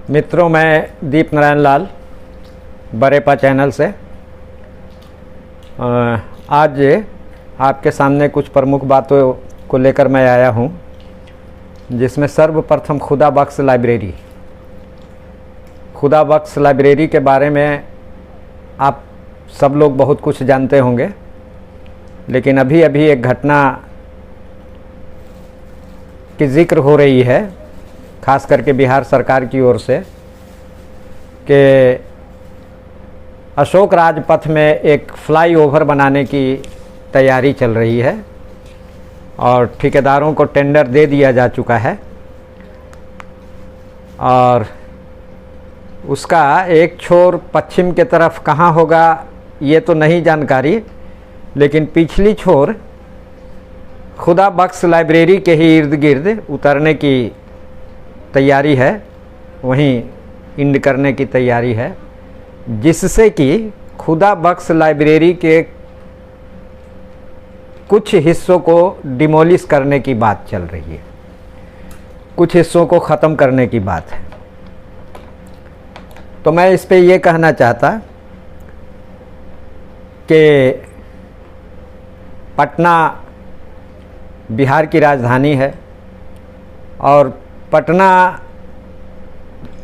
मित्रों, मैं दीप नारायण लाल बरेपा चैनल से आज आपके सामने कुछ प्रमुख बातों को लेकर मैं आया हूं, जिसमें सर्वप्रथम खुदा बख्श लाइब्रेरी के बारे में आप सब लोग बहुत कुछ जानते होंगे। लेकिन अभी अभी एक घटना की जिक्र हो रही है, खास करके बिहार सरकार की ओर से, कि अशोक राजपथ में एक फ्लाईओवर बनाने की तैयारी चल रही है और ठेकेदारों को टेंडर दे दिया जा चुका है। और उसका एक छोर पश्चिम के तरफ कहाँ होगा ये तो नहीं जानकारी, लेकिन पिछली छोर खुदा बख्श लाइब्रेरी के ही इर्द गिर्द उतरने की तैयारी है, वहीं इंड करने की तैयारी है, जिससे कि खुदा बख्श लाइब्रेरी के कुछ हिस्सों को डिमोलिश करने की बात चल रही है, कुछ हिस्सों को ख़त्म करने की बात है। तो मैं इस पे ये कहना चाहता कि पटना बिहार की राजधानी है और पटना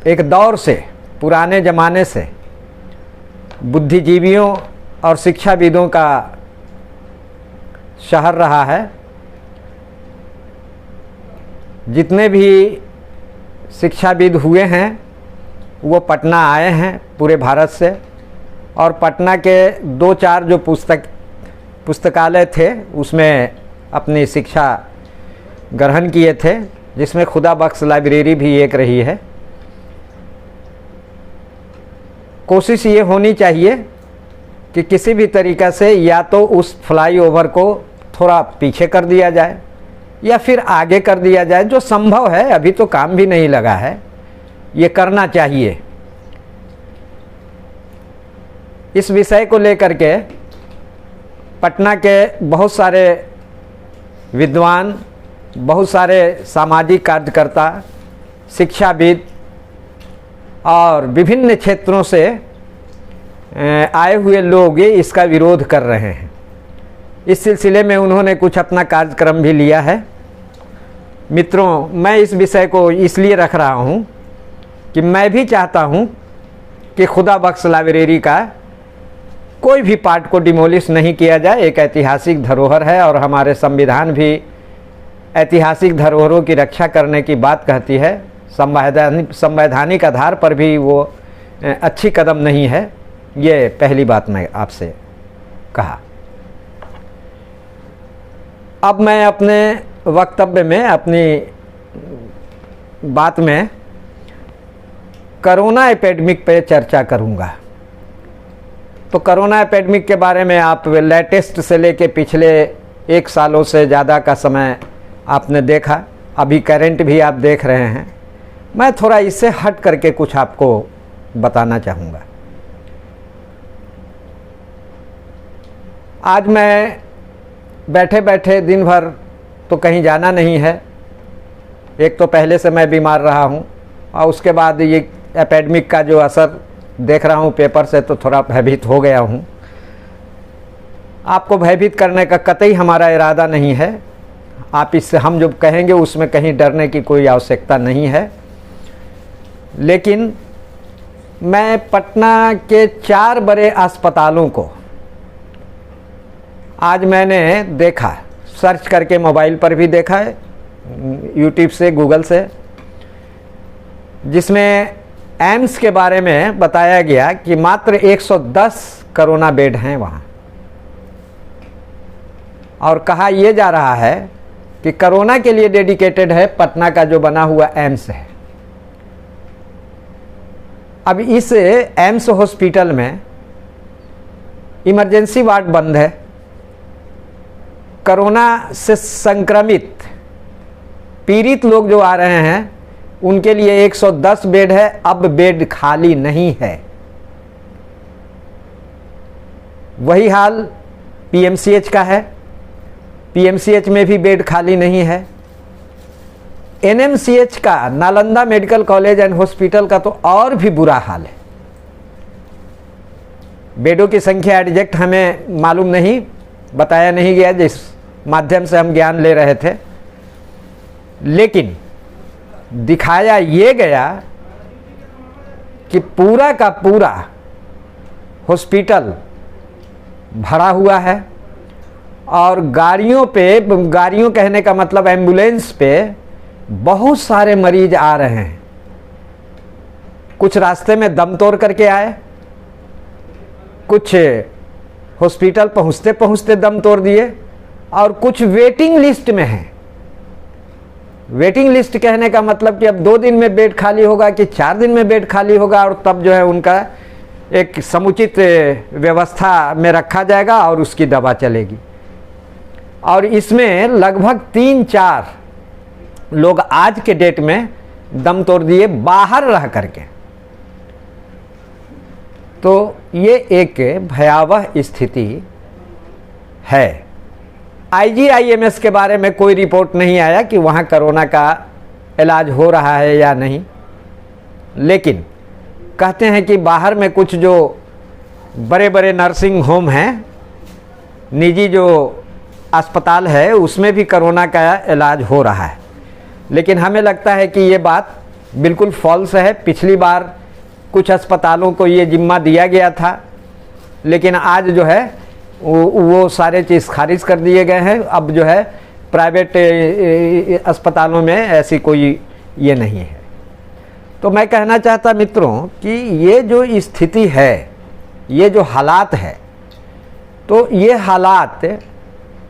एक दौर से, पुराने ज़माने से बुद्धिजीवियों और शिक्षाविदों का शहर रहा है। जितने भी शिक्षाविद हुए हैं वो पटना आए हैं पूरे भारत से, और पटना के दो चार जो पुस्तकालय थे उसमें अपनी शिक्षा ग्रहण किए थे, जिसमें खुदा बख्श लाइब्रेरी भी एक रही है। कोशिश ये होनी चाहिए कि किसी भी तरीक़ा से या तो उस फ्लाईओवर को थोड़ा पीछे कर दिया जाए या फिर आगे कर दिया जाए, जो संभव है। अभी तो काम भी नहीं लगा है, ये करना चाहिए। इस विषय को लेकर के पटना के बहुत सारे विद्वान, बहुत सारे सामाजिक कार्यकर्ता, शिक्षाविद और विभिन्न क्षेत्रों से आए हुए लोग ये इसका विरोध कर रहे हैं। इस सिलसिले में उन्होंने कुछ अपना कार्यक्रम भी लिया है। मित्रों, मैं इस विषय को इसलिए रख रहा हूँ कि मैं भी चाहता हूँ कि खुदा बख्श लाइब्रेरी का कोई भी पार्ट को डिमोलिश नहीं किया जाए। एक ऐतिहासिक धरोहर है और हमारे संविधान भी ऐतिहासिक धरोहरों की रक्षा करने की बात कहती है। संवैधानिक आधार पर भी वो अच्छी कदम नहीं है। ये पहली बात मैं आपसे कहा। अब मैं अपने वक्तव्य में, अपनी बात में कोरोना एपिडेमिक पे चर्चा करूंगा। तो कोरोना एपिडेमिक के बारे में आप लेटेस्ट से लेके पिछले 1 सालों से ज़्यादा का समय आपने देखा, अभी करंट भी आप देख रहे हैं। मैं थोड़ा इससे हट करके कुछ आपको बताना चाहूँगा। आज मैं बैठे बैठे दिन भर तो कहीं जाना नहीं है। एक तो पहले से मैं बीमार रहा हूँ और उसके बाद ये एपिडेमिक का जो असर देख रहा हूँ पेपर से, तो थोड़ा भयभीत हो गया हूँ। आपको भयभीत करने का कतई हमारा इरादा नहीं है। आप इससे, हम जो कहेंगे उसमें कहीं डरने की कोई आवश्यकता नहीं है। लेकिन मैं पटना के 4 बड़े अस्पतालों को आज मैंने देखा, सर्च करके मोबाइल पर भी देखा है, यूट्यूब से, गूगल से, जिसमें एम्स के बारे में बताया गया कि मात्र 110 कोरोना बेड हैं वहाँ। और कहा यह जा रहा है कि कोरोना के लिए डेडिकेटेड है पटना का जो बना हुआ एम्स है। अब इस एम्स हॉस्पिटल में इमरजेंसी वार्ड बंद है। कोरोना से संक्रमित पीड़ित लोग जो आ रहे हैं उनके लिए 110 बेड है, अब बेड खाली नहीं है। वही हाल पीएमसीएच का है, पीएमसीएच में भी बेड खाली नहीं है। एनएमसीएच का, Nalanda medical college and hospital का तो और भी बुरा हाल है। बेडों की संख्या एग्जैक्ट हमें मालूम नहीं, बताया नहीं गया जिस माध्यम से हम ज्ञान ले रहे थे, लेकिन दिखाया ये गया कि पूरा का पूरा हॉस्पिटल भरा हुआ है और गाड़ियों पे, गाड़ियों कहने का मतलब एम्बुलेंस पे बहुत सारे मरीज आ रहे हैं। कुछ रास्ते में दम तोड़ करके आए, कुछ हॉस्पिटल पहुंचते पहुंचते दम तोड़ दिए और कुछ वेटिंग लिस्ट में हैं। वेटिंग लिस्ट कहने का मतलब कि अब 2 दिन में बेड खाली होगा कि 4 दिन में बेड खाली होगा, और तब जो है उनका एक समुचित व्यवस्था में रखा जाएगा और उसकी दवा चलेगी। और इसमें लगभग 3-4 लोग आज के डेट में दम तोड़ दिए बाहर रह करके। तो ये एक भयावह स्थिति है। IGIMS के बारे में कोई रिपोर्ट नहीं आया कि वहाँ कोरोना का इलाज हो रहा है या नहीं, लेकिन कहते हैं कि बाहर में कुछ जो बड़े बड़े नर्सिंग होम हैं, निजी जो अस्पताल है, उसमें भी कोरोना का इलाज हो रहा है। लेकिन हमें लगता है कि ये बात बिल्कुल फॉल्स है। पिछली बार कुछ अस्पतालों को ये जिम्मा दिया गया था, लेकिन आज जो है वो सारे चीज़ खारिज कर दिए गए हैं। अब जो है प्राइवेट अस्पतालों में ऐसी कोई ये नहीं है। तो मैं कहना चाहता मित्रों कि ये जो स्थिति है, ये जो हालात है, तो ये हालात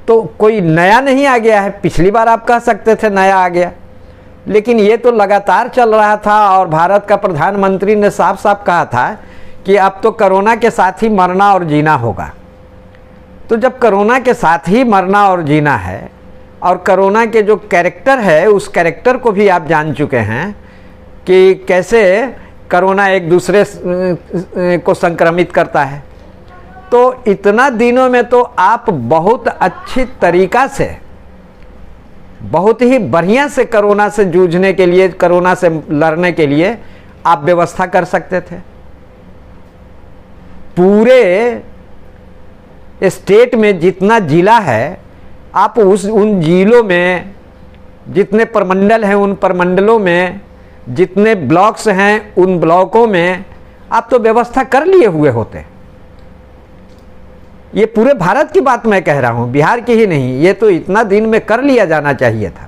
तो कोई नया नहीं आ गया है। पिछली बार आप कह सकते थे नया आ गया, लेकिन ये तो लगातार चल रहा था और भारत का प्रधानमंत्री ने साफ साफ कहा था कि अब तो कोरोना के साथ ही मरना और जीना होगा। तो जब कोरोना के साथ ही मरना और जीना है और कोरोना के जो कैरेक्टर है, उस कैरेक्टर को भी आप जान चुके हैं कि कैसे कोरोना एक दूसरे को संक्रमित करता है, तो इतना दिनों में तो आप बहुत अच्छी तरीका से, बहुत ही बढ़िया से कोरोना से जूझने के लिए, कोरोना से लड़ने के लिए आप व्यवस्था कर सकते थे। पूरे स्टेट में जितना जिला है, आप उन जिलों में जितने प्रमंडल हैं, उन प्रमंडलों में जितने ब्लॉक्स हैं, उन ब्लॉकों में आप तो व्यवस्था कर लिए हुए होते। ये पूरे भारत की बात मैं कह रहा हूँ, बिहार की ही नहीं। ये तो इतना दिन में कर लिया जाना चाहिए था,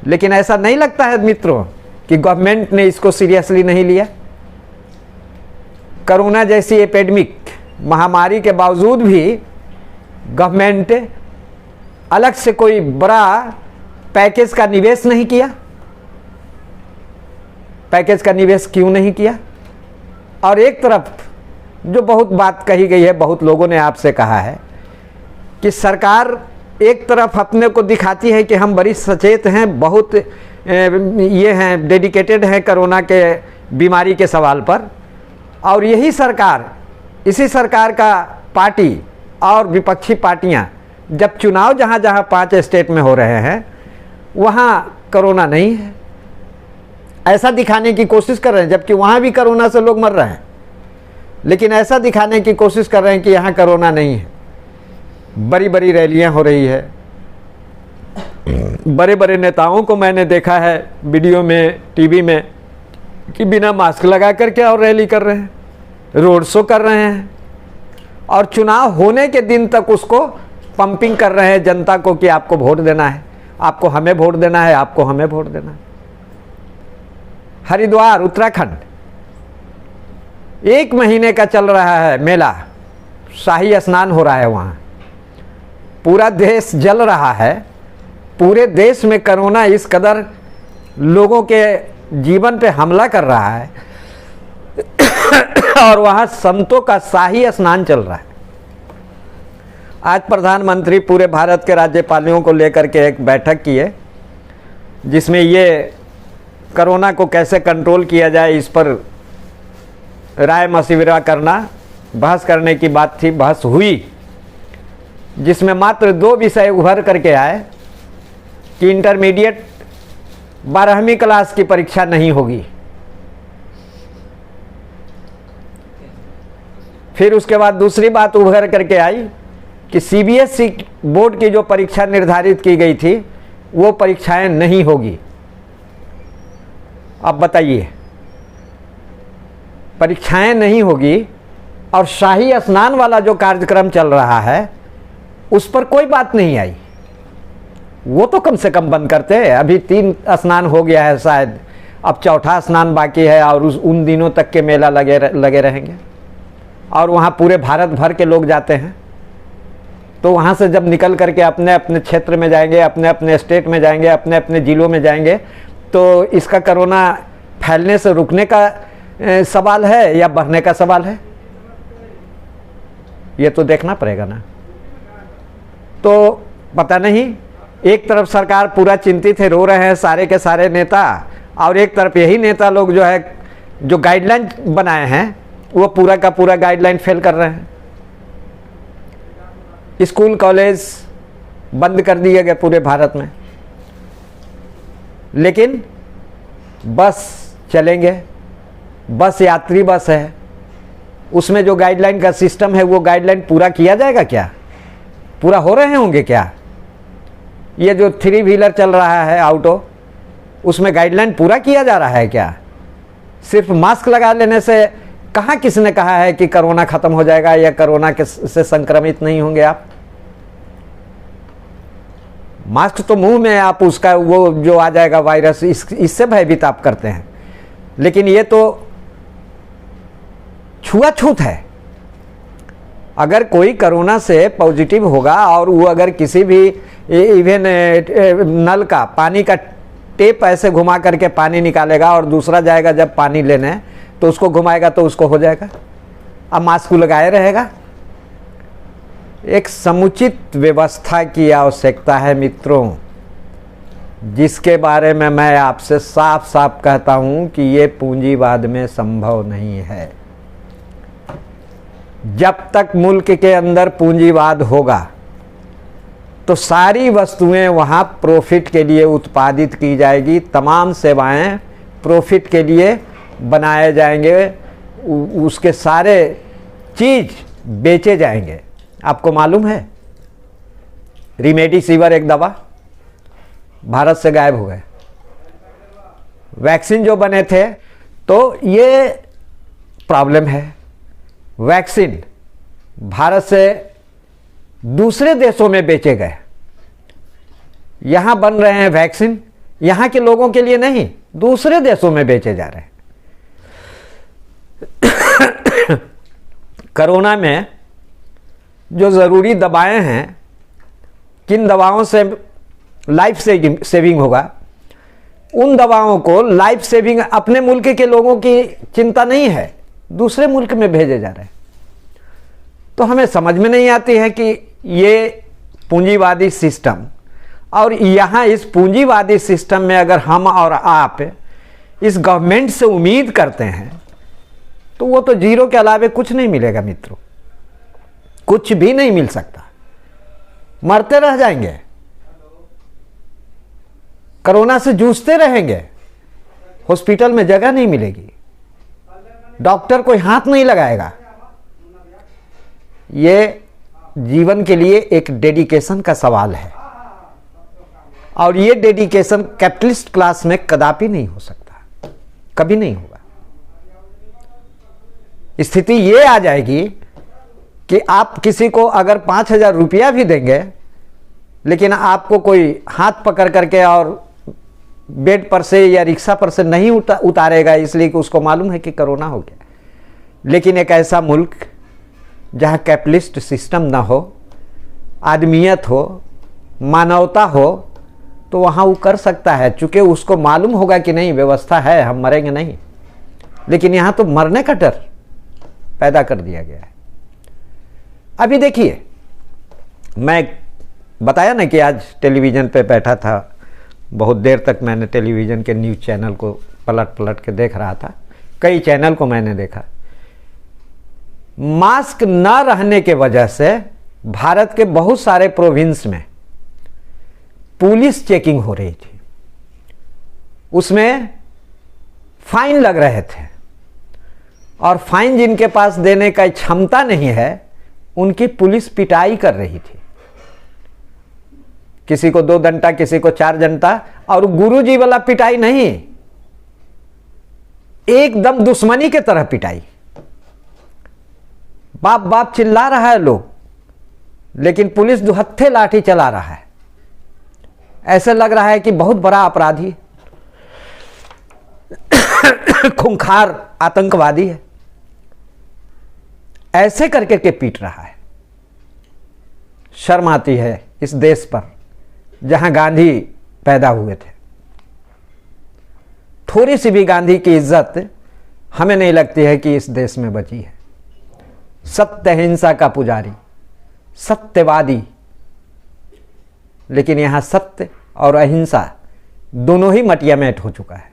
लेकिन ऐसा नहीं लगता है मित्रों कि गवर्नमेंट ने इसको सीरियसली नहीं लिया। कोरोना जैसी एपिडेमिक महामारी के बावजूद भी गवर्नमेंट अलग से कोई बड़ा पैकेज का निवेश नहीं किया। पैकेज का निवेश क्यों नहीं किया? और एक तरफ जो बहुत बात कही गई है, बहुत लोगों ने आपसे कहा है कि सरकार एक तरफ अपने को दिखाती है कि हम बड़ी सचेत हैं, बहुत ये हैं, डेडिकेटेड हैं कोरोना के बीमारी के सवाल पर, और यही सरकार, इसी सरकार का पार्टी और विपक्षी पार्टियां जब चुनाव जहां जहां 5 स्टेट में हो रहे हैं, वहां कोरोना नहीं है ऐसा दिखाने की कोशिश कर रहे हैं, जबकि वहां भी कोरोना से लोग मर रहे हैं, लेकिन ऐसा दिखाने की कोशिश कर रहे हैं कि यहाँ कोरोना नहीं है। बड़ी बड़ी रैलियां हो रही है, बड़े बड़े नेताओं को मैंने देखा है वीडियो में, टीवी में, कि बिना मास्क लगा कर के और रैली कर रहे हैं, रोड शो कर रहे हैं, और चुनाव होने के दिन तक उसको पंपिंग कर रहे हैं जनता को कि आपको वोट देना है, आपको हमें वोट देना है, आपको हमें वोट देना है। हरिद्वार उत्तराखंड 1 महीने का चल रहा है मेला, शाही स्नान हो रहा है वहाँ, पूरा देश जल रहा है। पूरे देश में कोरोना इस कदर लोगों के जीवन पे हमला कर रहा है और वहाँ संतों का शाही स्नान चल रहा है। आज प्रधानमंत्री पूरे भारत के राज्यपालों को लेकर के एक बैठक की है, जिसमें ये कोरोना को कैसे कंट्रोल किया जाए इस पर राय मशविरा करना, बहस करने की बात थी। बहस हुई, जिसमें मात्र 2 विषय उभर करके आए कि इंटरमीडिएट 12वीं क्लास की परीक्षा नहीं होगी। फिर उसके बाद दूसरी बात उभर करके आई कि सीबीएसई बोर्ड की जो परीक्षा निर्धारित की गई थी वो परीक्षाएं नहीं होगी। अब बताइए, परीक्षाएं नहीं होगी और शाही स्नान वाला जो कार्यक्रम चल रहा है उस पर कोई बात नहीं आई। वो तो कम से कम बंद करते हैं। अभी 3 स्नान हो गया है शायद, अब चौथा स्नान बाकी है और उन दिनों तक के मेला लगे रहेंगे और वहाँ पूरे भारत भर के लोग जाते हैं। तो वहाँ से जब निकल करके अपने अपने क्षेत्र में जाएंगे, अपने अपने स्टेट में जाएंगे, अपने अपने ज़िलों में जाएंगे, तो इसका कोरोना फैलने से रुकने का सवाल है या बढ़ने का सवाल है, ये तो देखना पड़ेगा ना। तो पता नहीं, एक तरफ सरकार पूरा चिंतित है, रो रहे हैं सारे के सारे नेता, और एक तरफ यही नेता लोग जो है जो गाइडलाइन बनाए हैं वो पूरा का पूरा गाइडलाइन फेल कर रहे हैं। स्कूल कॉलेज बंद कर दिए गए पूरे भारत में, लेकिन बस चलेंगे, बस यात्री बस है, उसमें जो गाइडलाइन का सिस्टम है वो गाइडलाइन पूरा किया जाएगा क्या? पूरा हो रहे होंगे क्या? ये जो 3 व्हीलर चल रहा है ऑटो, उसमें गाइडलाइन पूरा किया जा रहा है क्या? सिर्फ मास्क लगा लेने से कहाँ किसने कहा है कि कोरोना खत्म हो जाएगा या कोरोना से संक्रमित नहीं होंगे आप? मास्क तो मुंह में आप उसका वो जो आ जाएगा वायरस, इससे भयभीत आप करते हैं, लेकिन ये तो छुआछूत है। अगर कोई कोरोना से पॉजिटिव होगा और वो अगर किसी भी इवन नल का पानी का टेप ऐसे घुमा करके पानी निकालेगा और दूसरा जाएगा जब पानी लेने तो उसको घुमाएगा तो उसको हो जाएगा। अब मास्क लगाए रहेगा। एक समुचित व्यवस्था की आवश्यकता है मित्रों, जिसके बारे में मैं आपसे साफ साफ कहता हूं कि ये पूंजीवाद में संभव नहीं है। जब तक मुल्क के अंदर पूंजीवाद होगा तो सारी वस्तुएं वहां प्रॉफिट के लिए उत्पादित की जाएगी, तमाम सेवाएं प्रॉफिट के लिए बनाए जाएंगे, उसके सारे चीज बेचे जाएंगे। आपको मालूम है रेमडेसिविर एक दवा भारत से गायब हो गए। वैक्सीन जो बने थे, तो ये प्रॉब्लम है। वैक्सीन भारत से दूसरे देशों में बेचे गए, यहां बन रहे हैं वैक्सीन, यहां के लोगों के लिए नहीं, दूसरे देशों में बेचे जा रहे हैं। कोरोना में जो ज़रूरी दवाएं हैं, किन दवाओं से लाइफ सेविंग होगा, उन दवाओं को लाइफ सेविंग अपने मुल्क के लोगों की चिंता नहीं है, दूसरे मुल्क में भेजे जा रहे हैं। तो हमें समझ में नहीं आती है कि ये पूंजीवादी सिस्टम, और यहाँ इस पूंजीवादी सिस्टम में अगर हम और आप इस गवर्नमेंट से उम्मीद करते हैं तो वो तो जीरो के अलावे कुछ नहीं मिलेगा मित्रों, कुछ भी नहीं मिल सकता। मरते रह जाएंगे, कोरोना से जूझते रहेंगे, हॉस्पिटल में जगह नहीं मिलेगी, डॉक्टर कोई हाथ नहीं लगाएगा। ये जीवन के लिए एक डेडिकेशन का सवाल है, और ये डेडिकेशन कैपिटलिस्ट क्लास में कदापि नहीं हो सकता, कभी नहीं होगा। स्थिति ये आ जाएगी कि आप किसी को अगर 5,000 रुपया भी देंगे, लेकिन आपको कोई हाथ पकड़ करके और बेड पर से या रिक्शा पर से नहीं उतारेगा, इसलिए कि उसको मालूम है कि कोरोना हो गया। लेकिन एक ऐसा मुल्क जहाँ कैपिटलिस्ट सिस्टम ना हो, आदमियत हो, मानवता हो, तो वहाँ वो कर सकता है, चूँकि उसको मालूम होगा कि नहीं व्यवस्था है, हम मरेंगे नहीं। लेकिन यहाँ तो मरने का डर पैदा कर दिया गया है। अभी देखिए, मैं बताया ना कि आज टेलीविज़न पे बैठा था, बहुत देर तक मैंने टेलीविज़न के न्यूज़ चैनल को पलट पलट के देख रहा था, कई चैनल को मैंने देखा। मास्क न रहने के वजह से भारत के बहुत सारे प्रोविंस में पुलिस चेकिंग हो रही थी। उसमें फाइन लग रहे थे, और फाइन जिनके पास देने का क्षमता नहीं है उनकी पुलिस पिटाई कर रही थी। किसी को 2 डंडा, किसी को 4 डंडा, और गुरुजी वाला पिटाई नहीं, एकदम दुश्मनी के तरह पिटाई। बाप बाप चिल्ला रहा है लोग, लेकिन पुलिस दुहत्थे लाठी चला रहा है। ऐसे लग रहा है कि बहुत बड़ा अपराधी, खूंखार आतंकवादी है, ऐसे करके के पीट रहा है। शर्म आती है इस देश पर जहां गांधी पैदा हुए थे। थोड़ी सी भी गांधी की इज्जत हमें नहीं लगती है कि इस देश में बची है। सत्य अहिंसा का पुजारी, सत्यवादी, लेकिन यहां सत्य और अहिंसा दोनों ही मटियामेट हो चुका है।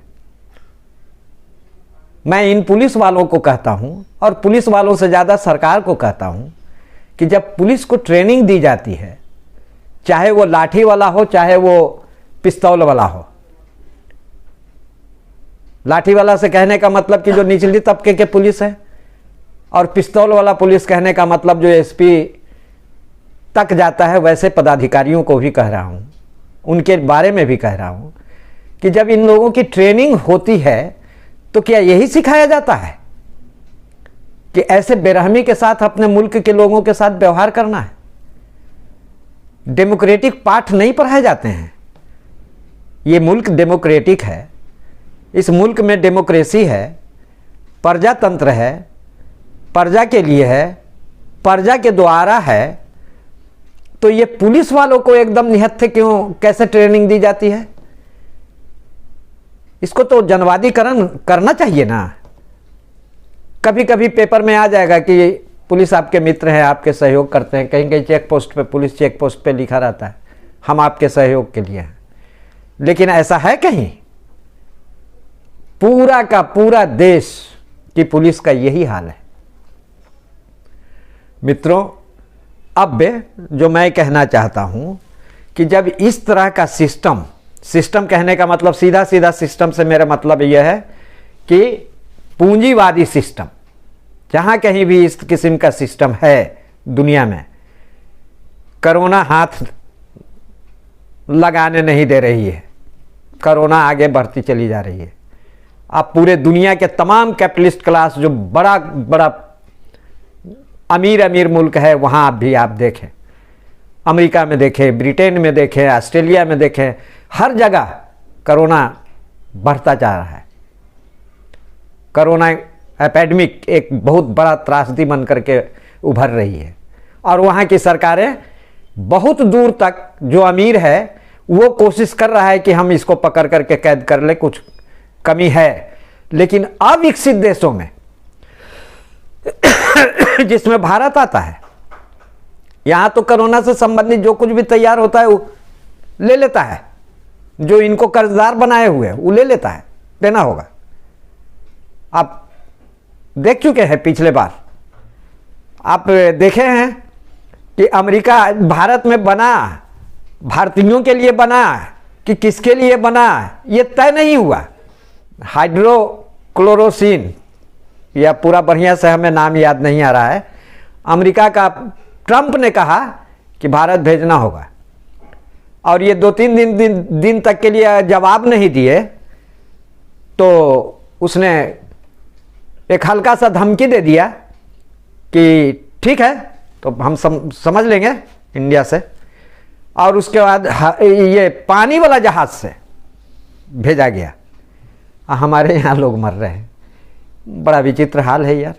मैं इन पुलिस वालों को कहता हूं, और पुलिस वालों से ज्यादा सरकार को कहता हूं, कि जब पुलिस को ट्रेनिंग दी जाती है, चाहे वो लाठी वाला हो चाहे वो पिस्तौल वाला हो। लाठी वाला से कहने का मतलब कि जो निचली तबके के पुलिस है, और पिस्तौल वाला पुलिस कहने का मतलब जो एसपी तक जाता है। वैसे पदाधिकारियों को भी कह रहा हूं, उनके बारे में भी कह रहा हूं कि जब इन लोगों की ट्रेनिंग होती है तो क्या यही सिखाया जाता है कि ऐसे बेरहमी के साथ अपने मुल्क के लोगों के साथ व्यवहार करना है? डेमोक्रेटिक पाठ नहीं पढ़ाए जाते हैं। ये मुल्क डेमोक्रेटिक है, इस मुल्क में डेमोक्रेसी है, प्रजातंत्र है, प्रजा के लिए है, प्रजा के द्वारा है। तो ये पुलिस वालों को एकदम निहत्थे क्यों, कैसे ट्रेनिंग दी जाती है? इसको तो जनवादीकरण करना चाहिए ना। कभी कभी पेपर में आ जाएगा कि पुलिस आपके मित्र हैं, आपके सहयोग करते हैं। कहीं कहीं चेक पोस्ट पे, पुलिस चेक पोस्ट पे लिखा रहता है हम आपके सहयोग के लिए हैं, लेकिन ऐसा है कहीं? पूरा का पूरा देश की पुलिस का यही हाल है। मित्रों, अब जो मैं कहना चाहता हूं कि जब इस तरह का सिस्टम कहने का मतलब सीधा सीधा सिस्टम से मेरा मतलब यह है कि पूंजीवादी सिस्टम, जहां कहीं भी इस किस्म का सिस्टम है दुनिया में, कोरोना हाथ लगाने नहीं दे रही है। कोरोना आगे बढ़ती चली जा रही है। आप पूरे दुनिया के तमाम कैपिटलिस्ट क्लास, जो बड़ा बड़ा अमीर मुल्क है, वहां आप भी आप देखें, अमेरिका में देखें, ब्रिटेन में देखें, ऑस्ट्रेलिया में देखें, हर जगह कोरोना बढ़ता जा रहा है। कोरोना एपिडेमिक एक बहुत बड़ा त्रासदी बन करके उभर रही है, और वहाँ की सरकारें बहुत दूर तक, जो अमीर है वो कोशिश कर रहा है कि हम इसको पकड़ करके कैद कर ले, कुछ कमी है। लेकिन अविकसित देशों में जिसमें भारत आता है, यहां तो कोरोना से संबंधित जो कुछ भी तैयार होता है वो ले लेता है। जो इनको कर्जदार बनाए हुए हैं वो ले लेता है, देना होगा। आप देख चुके हैं, पिछले बार आप देखे हैं कि अमेरिका भारत में बना, भारतीयों के लिए बना कि किसके लिए बना, ये तय नहीं हुआ। हाइड्रोक्लोरोसिन, या पूरा बढ़िया से हमें नाम याद नहीं आ रहा है, अमेरिका का ट्रंप ने कहा कि भारत भेजना होगा, और ये 2-3 दिन तक के लिए जवाब नहीं दिए, तो उसने एक हल्का सा धमकी दे दिया कि ठीक है, तो हम समझ लेंगे इंडिया से। और उसके बाद ये पानी वाला जहाज से भेजा गया। हमारे यहाँ लोग मर रहे हैं, बड़ा विचित्र हाल है यार।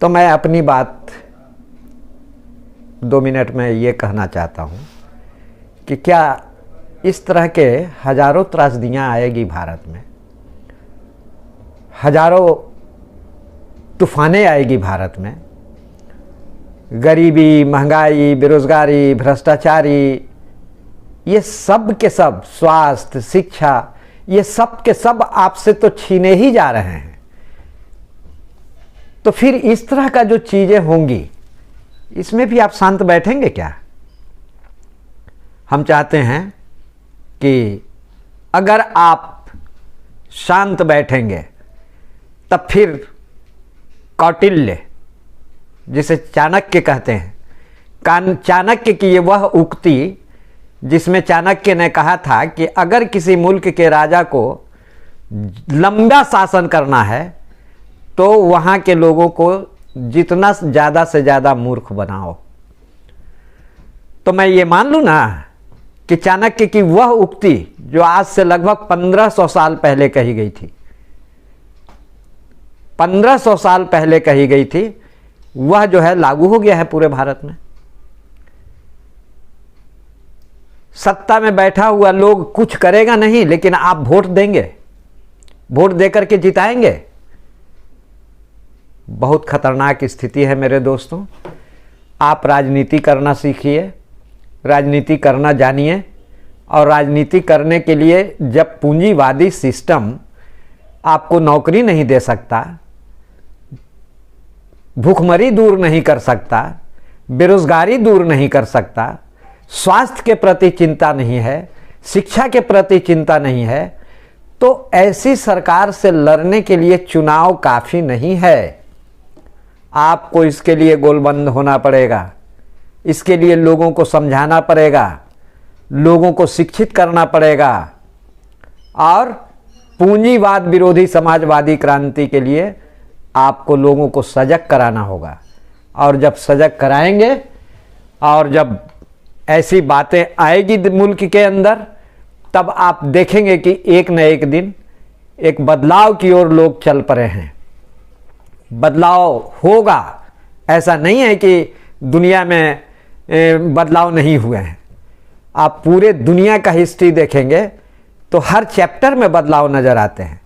तो मैं अपनी बात 2 मिनट में ये कहना चाहता हूँ कि क्या इस तरह के हजारों त्रासदियाँ आएगी भारत में, हजारों तूफानें आएगी भारत में, गरीबी, महंगाई, बेरोजगारी, भ्रष्टाचारी, ये सब के सब, स्वास्थ्य, शिक्षा, ये सब के सब आपसे तो छीने ही जा रहे हैं। तो फिर इस तरह का जो चीजें होंगी, इसमें भी आप शांत बैठेंगे क्या? हम चाहते हैं कि अगर आप शांत बैठेंगे तब फिर कौटिल्य, जिसे चाणक्य कहते हैं, चाणक्य की ये वह उक्ति जिसमें चाणक्य ने कहा था कि अगर किसी मुल्क के राजा को लंबा शासन करना है तो वहाँ के लोगों को जितना ज़्यादा से ज़्यादा मूर्ख बनाओ। तो मैं ये मान लूँ ना कि चाणक्य की वह उक्ति जो आज से लगभग 1500 साल पहले कही गई थी, 1500 साल पहले कही गई थी, वह जो है लागू हो गया है पूरे भारत में। सत्ता में बैठा हुआ लोग कुछ करेगा नहीं, लेकिन आप वोट देंगे, वोट देकर के जिताएंगे। बहुत खतरनाक स्थिति है मेरे दोस्तों। आप राजनीति करना सीखिए, राजनीति करना जानिए, और राजनीति करने के लिए जब पूंजीवादी सिस्टम आपको नौकरी नहीं दे सकता, भूखमरी दूर नहीं कर सकता, बेरोजगारी दूर नहीं कर सकता, स्वास्थ्य के प्रति चिंता नहीं है, शिक्षा के प्रति चिंता नहीं है, तो ऐसी सरकार से लड़ने के लिए चुनाव काफी नहीं है। आपको इसके लिए गोलबंद होना पड़ेगा, इसके लिए लोगों को समझाना पड़ेगा, लोगों को शिक्षित करना पड़ेगा, और पूंजीवाद विरोधी समाजवादी क्रांति के लिए आपको लोगों को सजग कराना होगा। और जब सजग कराएंगे और जब ऐसी बातें आएगी मुल्क के अंदर, तब आप देखेंगे कि एक न एक दिन एक बदलाव की ओर लोग चल पड़े हैं। बदलाव होगा, ऐसा नहीं है कि दुनिया में बदलाव नहीं हुए हैं। आप पूरे दुनिया का हिस्ट्री देखेंगे तो हर चैप्टर में बदलाव नजर आते हैं।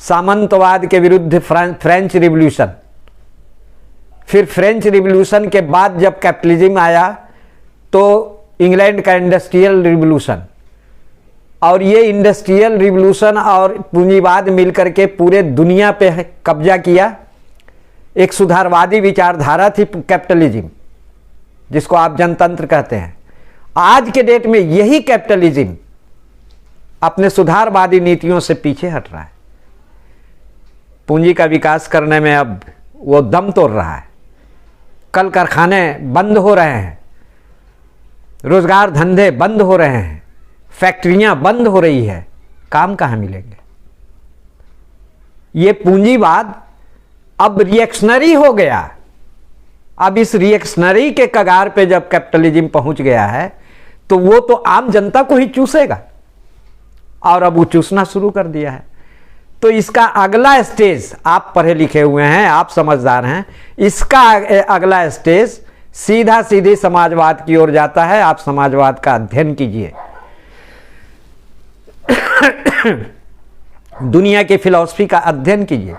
सामंतवाद के विरुद्ध फ्रेंच रिवॉल्यूशन, फिर फ्रेंच रिवॉल्यूशन के बाद जब कैपिटलिज्म आया तो इंग्लैंड का इंडस्ट्रियल रिवॉल्यूशन, और ये इंडस्ट्रियल रिवॉल्यूशन और पूंजीवाद मिलकर के पूरे दुनिया पे कब्जा किया। एक सुधारवादी विचारधारा थी कैपिटलिज्म, जिसको आप जनतंत्र कहते हैं। आज के डेट में यही कैपिटलिज्म अपने सुधारवादी नीतियों से पीछे हट रहा है। पूंजी का विकास करने में अब वो दम तोड़ रहा है। कल कारखाने बंद हो रहे हैं, रोजगार धंधे बंद हो रहे हैं, फैक्ट्रियां बंद हो रही है, काम कहां मिलेंगे? ये पूंजीवाद अब रिएक्शनरी हो गया। अब इस रिएक्शनरी के कगार पे जब कैपिटलिज्म पहुंच गया है तो वो तो आम जनता को ही चूसेगा, और अब वो चूसना शुरू कर दिया है। तो इसका अगला स्टेज, आप पढ़े लिखे हुए हैं, आप समझदार हैं, इसका अगला स्टेज सीधा सीधी समाजवाद की ओर जाता है। आप समाजवाद का अध्ययन कीजिए, दुनिया की फिलॉसफी का अध्ययन कीजिए,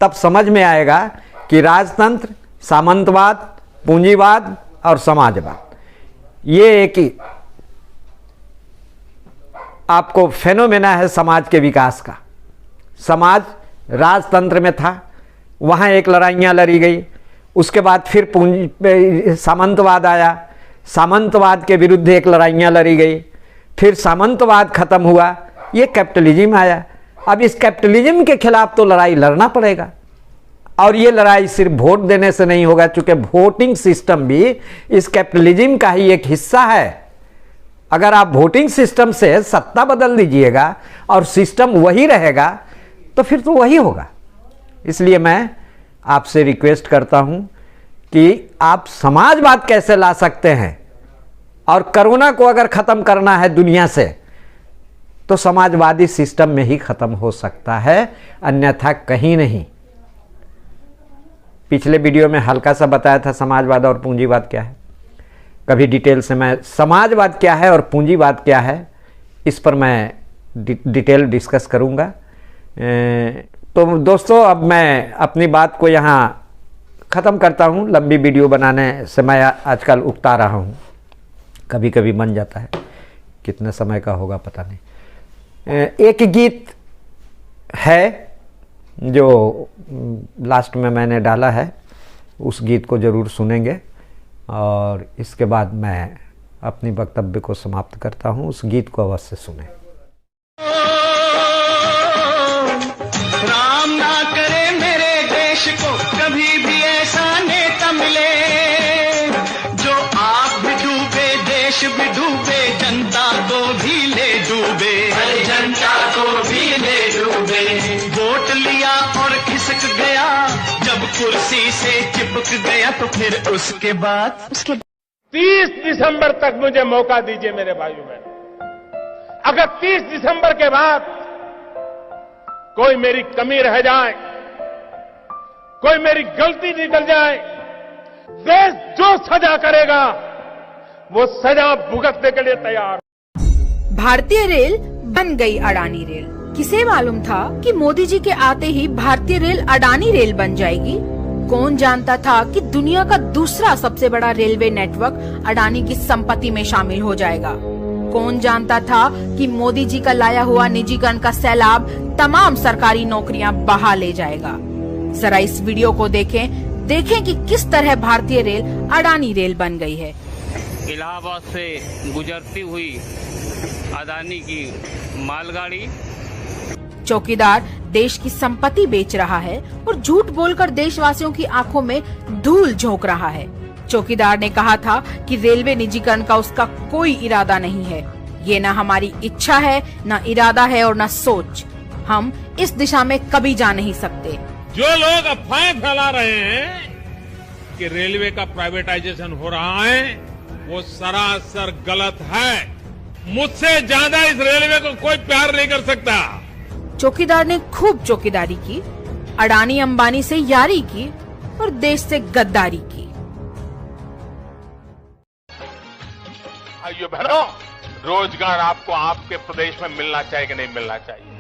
तब समझ में आएगा कि राजतंत्र, सामंतवाद, पूंजीवाद और समाजवाद, ये एक ही आपको फेनोमेना है समाज के विकास का। समाज राजतंत्र में था, वहाँ एक लड़ाइयाँ लड़ी गई, उसके बाद फिर सामंतवाद आया, सामंतवाद के विरुद्ध एक लड़ाइयाँ लड़ी गई, फिर सामंतवाद खत्म हुआ, ये कैपिटलिज्म आया। अब इस कैपिटलिज्म के खिलाफ तो लड़ाई लड़ना पड़ेगा, और ये लड़ाई सिर्फ वोट देने से नहीं होगा, क्योंकि वोटिंग सिस्टम भी इस कैपिटलिज्म का ही एक हिस्सा है। अगर आप वोटिंग सिस्टम से सत्ता बदल दीजिएगा और सिस्टम वही रहेगा तो फिर तो वही होगा। इसलिए मैं आपसे रिक्वेस्ट करता हूं कि आप समाजवाद कैसे ला सकते हैं, और कोरोना को अगर खत्म करना है दुनिया से तो समाजवादी सिस्टम में ही खत्म हो सकता है, अन्यथा कहीं नहीं। पिछले वीडियो में हल्का सा बताया था समाजवाद और पूंजीवाद क्या है। कभी डिटेल से मैं समाजवाद क्या है और पूंजीवाद क्या है इस पर मैं डिटेल डिस्कस करूंगा। तो दोस्तों, अब मैं अपनी बात को यहाँ ख़त्म करता हूँ। लंबी वीडियो बनाने से मैं आजकल उकता रहा हूँ, कभी कभी बन जाता है, कितने समय का होगा पता नहीं। एक गीत है जो लास्ट में मैंने डाला है, उस गीत को ज़रूर सुनेंगे, और इसके बाद मैं अपनी वक्तव्य को समाप्त करता हूँ। उस गीत को अवश्य सुनें। भी डूबे, जनता को भी ले डूबे, जनता को भी ले डूबे। वोट लिया और खिसक गया, जब कुर्सी से चिपक गया तो फिर उसके बाद 30 दिसंबर तक मुझे मौका दीजिए मेरे भाइयों बहनों। अगर 30 दिसंबर के बाद कोई मेरी कमी रह जाए, कोई मेरी गलती निकल जाए, देश जो सजा करेगा वो सजा भुगतने के लिए तैयार। भारतीय रेल बन गई अडानी रेल। किसे मालूम था कि मोदी जी के आते ही भारतीय रेल अडानी रेल बन जाएगी? कौन जानता था कि दुनिया का दूसरा सबसे बड़ा रेलवे नेटवर्क अडानी की संपत्ति में शामिल हो जाएगा? कौन जानता था कि मोदी जी का लाया हुआ निजीकरण का सैलाब तमाम सरकारी नौकरियां बहा ले जाएगा? जरा इस वीडियो को देखें कि किस तरह भारतीय रेल अडानी रेल बन गई है। इलाहाबाद से गुजरती हुई अडानी की मालगाड़ी। चौकीदार देश की संपत्ति बेच रहा है और झूठ बोलकर देशवासियों की आंखों में धूल झोंक रहा है। चौकीदार ने कहा था कि रेलवे निजीकरण का उसका कोई इरादा नहीं है। ये न हमारी इच्छा है, न इरादा है और न सोच। हम इस दिशा में कभी जा नहीं सकते। जो लोग अफवाहें फैला रहे हैं कि रेलवे का प्राइवेटाइजेशन हो रहा है, वो सरासर गलत है। मुझसे ज्यादा इस रेलवे को कोई प्यार नहीं कर सकता। चौकीदार ने खूब चौकीदारी की, अडानी अंबानी से यारी की और देश से गद्दारी की। भाइयों बहनों, रोजगार आपको आपके प्रदेश में मिलना चाहिए कि नहीं मिलना चाहिए?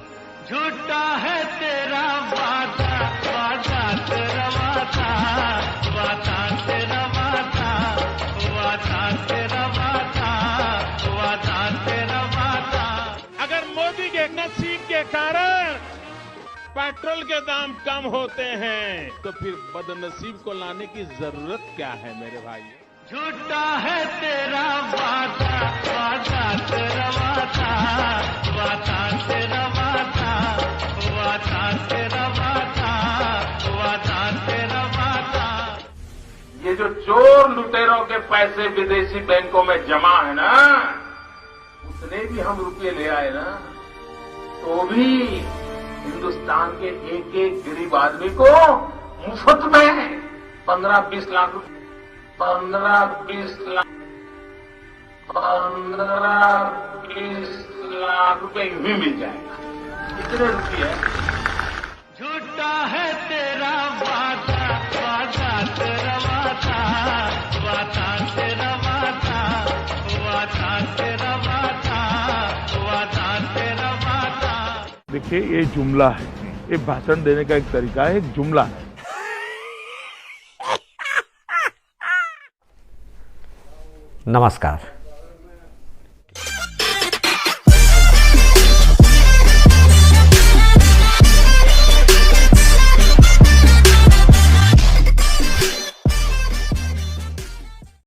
झूठा है तेरा वादा, वादा तेरा वादा, वादा तेरा वादा, वादा तेरा वादा, वादा तेरा वादा। अगर मोदी के नसीब के कारण पेट्रोल के दाम कम होते हैं तो फिर बदनसीब को लाने की जरूरत क्या है मेरे भाई? झूठा है तेरा वादा, वादा तेरा वादा, वादा तेरा वादा, वादा तेरा वादा, वादा तेरा वादा। ये जो चोर लुटेरों के पैसे विदेशी बैंकों में जमा है ना, उतने भी हम रुपये ले आए ना, तो भी हिंदुस्तान के एक एक गरीब आदमी को मुफ्त में 15-20 लाख रुपए, 15-20 लाख रुपए यूं ही मिल जाएगा। कितने रुपये? झूठा है तेरा वादा, वादा तेरा वादा, वादा तेरा वादा, वादा तेरा वादा, वादा तेरा वादा। देखिए, ये जुमला है, ये भाषण देने का एक तरीका है, एक जुमला है। नमस्कार।